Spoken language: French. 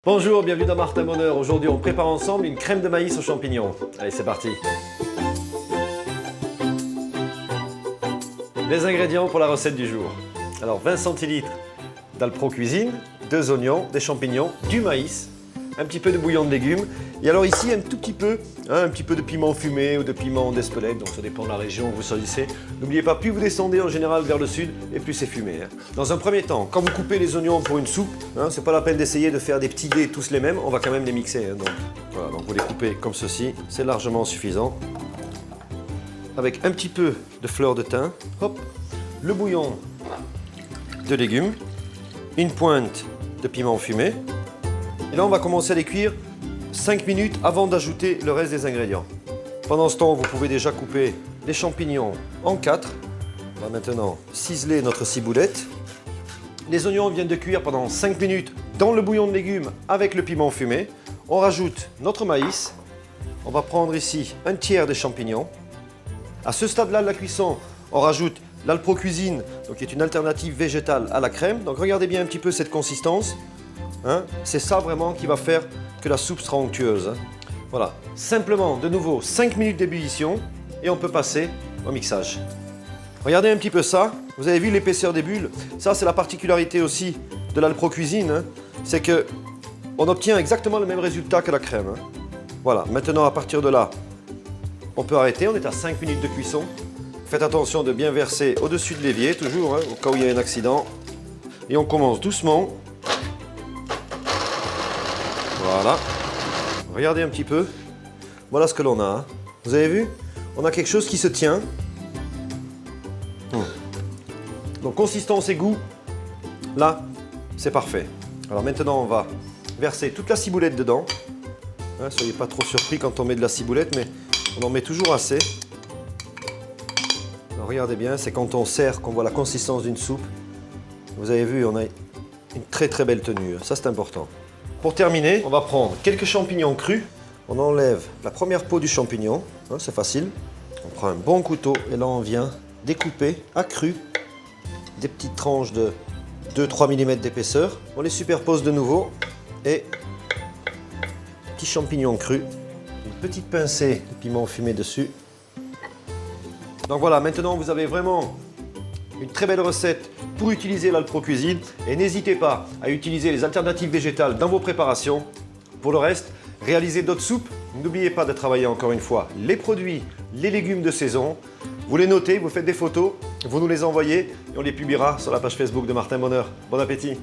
Bonjour, bienvenue dans Martin Bonheur. Aujourd'hui, on prépare ensemble une crème de maïs aux champignons. Allez, c'est parti. Les ingrédients pour la recette du jour. Alors, 20 centilitres d'Alpro Cuisine, 2 oignons, des champignons, du maïs, un petit peu de bouillon de légumes. Et alors ici, un petit peu de piment fumé ou de piment d'Espelette, donc ça dépend de la région que vous choisissez. N'oubliez pas, plus vous descendez en général vers le sud, et plus c'est fumé. Dans un premier temps, quand vous coupez les oignons pour une soupe, c'est pas la peine d'essayer de faire des petits dés tous les mêmes, on va quand même les mixer. Donc, voilà, donc vous les coupez comme ceci, c'est largement suffisant. Avec un petit peu de fleur de thym, hop, le bouillon de légumes, une pointe de piment fumé. Et là, on va commencer à les cuire 5 minutes avant d'ajouter le reste des ingrédients. Pendant ce temps, vous pouvez déjà couper les champignons en 4. On va maintenant ciseler notre ciboulette. Les oignons viennent de cuire pendant 5 minutes dans le bouillon de légumes avec le piment fumé. On rajoute notre maïs. On va prendre ici un tiers des champignons. À ce stade-là de la cuisson, on rajoute l'Alpro Cuisine, donc qui est une alternative végétale à la crème. Donc regardez bien un petit peu cette consistance. C'est ça vraiment qui va faire que la soupe sera onctueuse. Voilà, simplement de nouveau 5 minutes d'ébullition et on peut passer au mixage. Regardez un petit peu ça, vous avez vu l'épaisseur des bulles. Ça, c'est la particularité aussi de l'Alpro Cuisine, c'est que on obtient exactement le même résultat que la crème. Voilà, maintenant à partir de là, on peut arrêter, on est à 5 minutes de cuisson. Faites attention de bien verser au-dessus de l'évier, toujours, au cas où il y a un accident. Et on commence doucement. Voilà, regardez un petit peu, voilà ce que l'on a. Vous avez vu? On a quelque chose qui se tient. Donc consistance et goût, là, c'est parfait. Alors maintenant, on va verser toute la ciboulette dedans. Soyez pas trop surpris quand on met de la ciboulette, mais on en met toujours assez. Alors regardez bien, c'est quand on sert qu'on voit la consistance d'une soupe. Vous avez vu, on a une très très belle tenue, ça c'est important. Pour terminer, on va prendre quelques champignons crus. On enlève la première peau du champignon, c'est facile. On prend un bon couteau et là on vient découper à cru des petites tranches de 2-3 mm d'épaisseur. On les superpose de nouveau et petits champignons crus, une petite pincée de piment fumé dessus. Donc voilà, maintenant vous avez vraiment une très belle recette pour utiliser l'Alpro Cuisine et n'hésitez pas à utiliser les alternatives végétales dans vos préparations. Pour le reste, réalisez d'autres soupes. N'oubliez pas de travailler encore une fois les produits, les légumes de saison. Vous les notez, vous faites des photos, vous nous les envoyez et on les publiera sur la page Facebook de Martin Bonheur. Bon appétit!